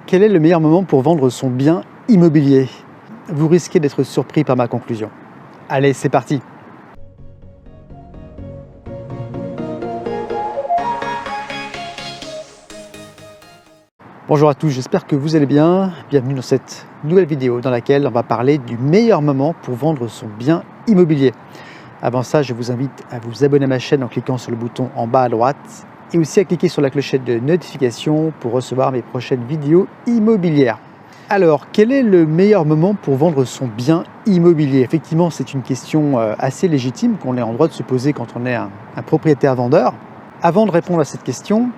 quel est le meilleur moment pour vendre son bien immobilier? Vous risquez d'être surpris par ma conclusion. Allez, c'est parti! Bonjour à tous, j'espère que vous allez bien. Bienvenue dans cette nouvelle vidéo dans laquelle on va parler du meilleur moment pour vendre son bien immobilier. Avant ça, je vous invite à vous abonner à ma chaîne en cliquant sur le bouton en bas à droite et aussi à cliquer sur la clochette de notification pour recevoir mes prochaines vidéos immobilières. Alors, quel est le meilleur moment pour vendre son bien immobilier? Effectivement, c'est une question assez légitime qu'on est en droit de se poser quand on est un propriétaire vendeur. Avant de répondre à cette question,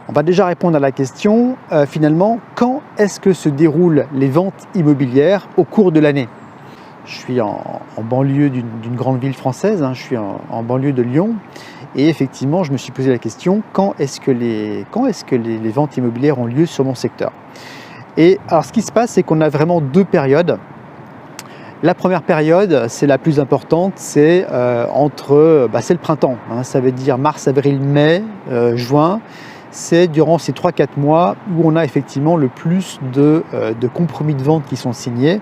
on va déjà répondre à la question, finalement, quand est-ce que se déroulent les ventes immobilières au cours de l'année? Je suis en banlieue d'une grande ville française, je suis en banlieue de Lyon, et effectivement, je me suis posé la question, quand est-ce que les ventes immobilières ont lieu sur mon secteur? Et alors, ce qui se passe, c'est qu'on a vraiment deux périodes. La première période, c'est la plus importante, c'est c'est le printemps, ça veut dire mars, avril, mai, juin. C'est durant ces 3-4 mois où on a effectivement le plus de compromis de vente qui sont signés.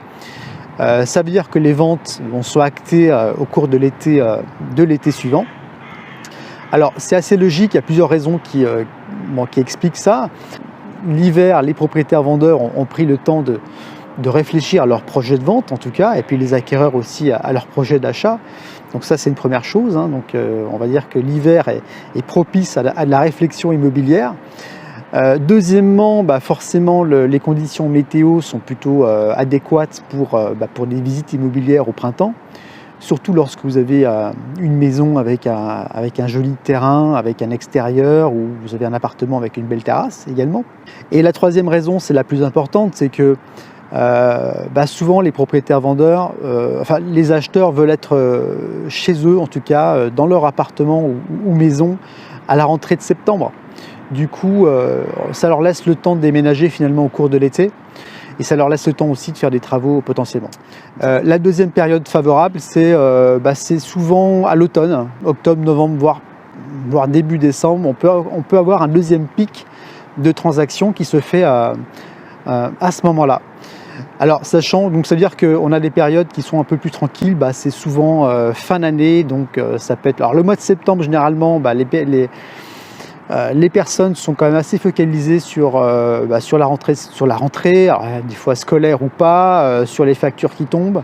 Ça veut dire que les ventes vont soit actées au cours de l'été suivant. Alors c'est assez logique, il y a plusieurs raisons qui expliquent ça. L'hiver, les propriétaires vendeurs ont pris le temps de réfléchir à leur projet de vente en tout cas, et puis les acquéreurs aussi à leur projet d'achat. Donc ça, c'est une première chose. Donc on va dire que l'hiver est propice à la réflexion immobilière. Deuxièmement, forcément, les conditions météo sont plutôt adéquates pour des visites immobilières au printemps. Surtout lorsque vous avez une maison avec un joli terrain, avec un extérieur, ou vous avez un appartement avec une belle terrasse également. Et la troisième raison, c'est la plus importante, c'est que souvent les propriétaires vendeurs, les acheteurs veulent être chez eux, en tout cas dans leur appartement ou maison à la rentrée de septembre. Du coup, ça leur laisse le temps de déménager finalement au cours de l'été, et ça leur laisse le temps aussi de faire des travaux potentiellement. La deuxième période favorable, c'est souvent à l'automne, octobre, novembre, voire début décembre. On peut avoir un deuxième pic de transactions qui se fait à ce moment-là. Alors sachant, donc ça veut dire qu'on a des périodes qui sont un peu plus tranquilles, c'est souvent fin d'année, donc ça peut être. Alors le mois de septembre généralement, les personnes sont quand même assez focalisées sur la rentrée, alors, des fois scolaire ou pas, sur les factures qui tombent.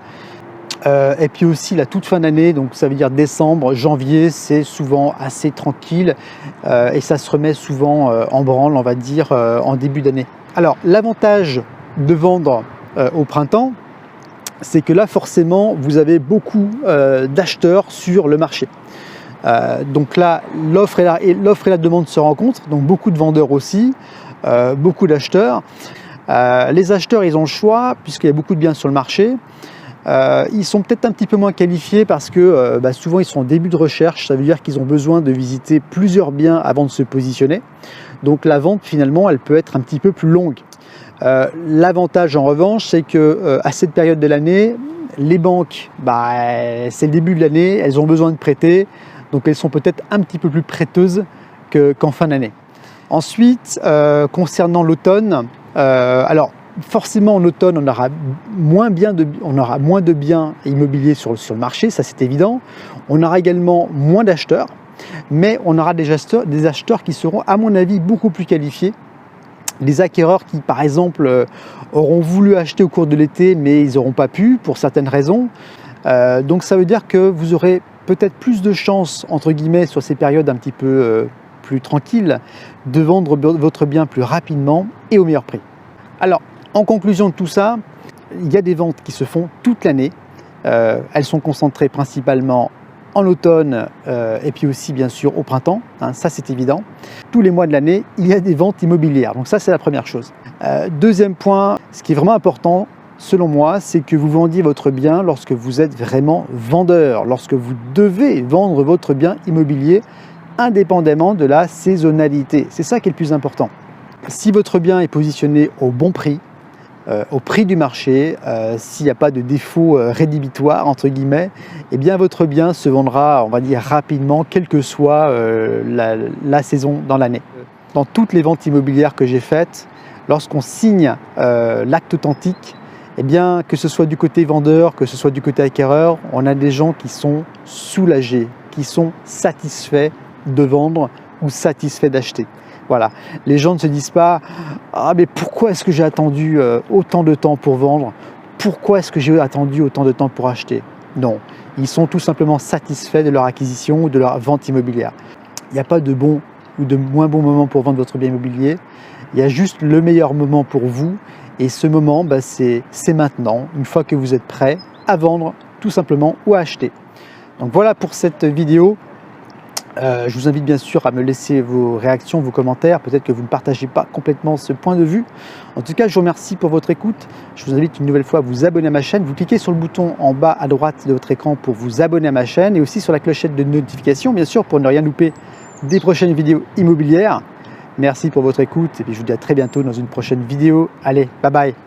Et puis aussi la toute fin d'année, donc ça veut dire décembre, janvier, c'est souvent assez tranquille et ça se remet souvent en branle, on va dire, en début d'année. Alors l'avantage de vendre au printemps, c'est que là forcément vous avez beaucoup d'acheteurs sur le marché. Donc là l'offre et la demande se rencontrent, donc beaucoup de vendeurs aussi, beaucoup d'acheteurs. Les acheteurs, ils ont le choix puisqu'il y a beaucoup de biens sur le marché. Ils sont peut-être un petit peu moins qualifiés parce que souvent ils sont en début de recherche, ça veut dire qu'ils ont besoin de visiter plusieurs biens avant de se positionner. Donc la vente finalement elle peut être un petit peu plus longue. L'avantage en revanche, c'est que à cette période de l'année, les banques, c'est le début de l'année, elles ont besoin de prêter, donc elles sont peut-être un petit peu plus prêteuses qu'en fin d'année. Ensuite, concernant l'automne, alors forcément en automne, on aura moins de biens immobiliers sur le marché, ça c'est évident. On aura également moins d'acheteurs, mais on aura des acheteurs qui seront, à mon avis, beaucoup plus qualifiés. Des acquéreurs qui, par exemple, auront voulu acheter au cours de l'été, mais ils n'auront pas pu pour certaines raisons. Donc ça veut dire que vous aurez peut-être plus de chances, entre guillemets, sur ces périodes un petit peu plus tranquilles, de vendre votre bien plus rapidement et au meilleur prix. Alors, en conclusion de tout ça, il y a des ventes qui se font toute l'année. Elles sont concentrées principalement en automne et puis aussi bien sûr au printemps, ça c'est évident. Tous les mois de l'année, il y a des ventes immobilières, donc ça c'est la première chose. Deuxième point, ce qui est vraiment important selon moi, c'est que vous vendiez votre bien lorsque vous êtes vraiment vendeur, lorsque vous devez vendre votre bien immobilier indépendamment de la saisonnalité. C'est ça qui est le plus important. Si votre bien est positionné au bon prix, au prix du marché, s'il n'y a pas de défaut rédhibitoire entre guillemets, eh bien votre bien se vendra, on va dire rapidement, quelle que soit la saison dans l'année. Dans toutes les ventes immobilières que j'ai faites, lorsqu'on signe l'acte authentique, eh bien, que ce soit du côté vendeur, que ce soit du côté acquéreur, on a des gens qui sont soulagés, qui sont satisfaits de vendre ou satisfaits d'acheter. Voilà, les gens ne se disent pas « Ah, mais pourquoi est-ce que j'ai attendu autant de temps pour vendre? Pourquoi est-ce que j'ai attendu autant de temps pour acheter ?» Non, ils sont tout simplement satisfaits de leur acquisition ou de leur vente immobilière. Il n'y a pas de bon ou de moins bon moment pour vendre votre bien immobilier. Il y a juste le meilleur moment pour vous. Et ce moment, c'est maintenant, une fois que vous êtes prêt à vendre tout simplement ou à acheter. Donc voilà pour cette vidéo. Je vous invite bien sûr à me laisser vos réactions, vos commentaires. Peut-être que vous ne partagez pas complètement ce point de vue. En tout cas, je vous remercie pour votre écoute. Je vous invite une nouvelle fois à vous abonner à ma chaîne. Vous cliquez sur le bouton en bas à droite de votre écran pour vous abonner à ma chaîne et aussi sur la clochette de notification, bien sûr, pour ne rien louper des prochaines vidéos immobilières. Merci pour votre écoute et puis je vous dis à très bientôt dans une prochaine vidéo. Allez, bye bye!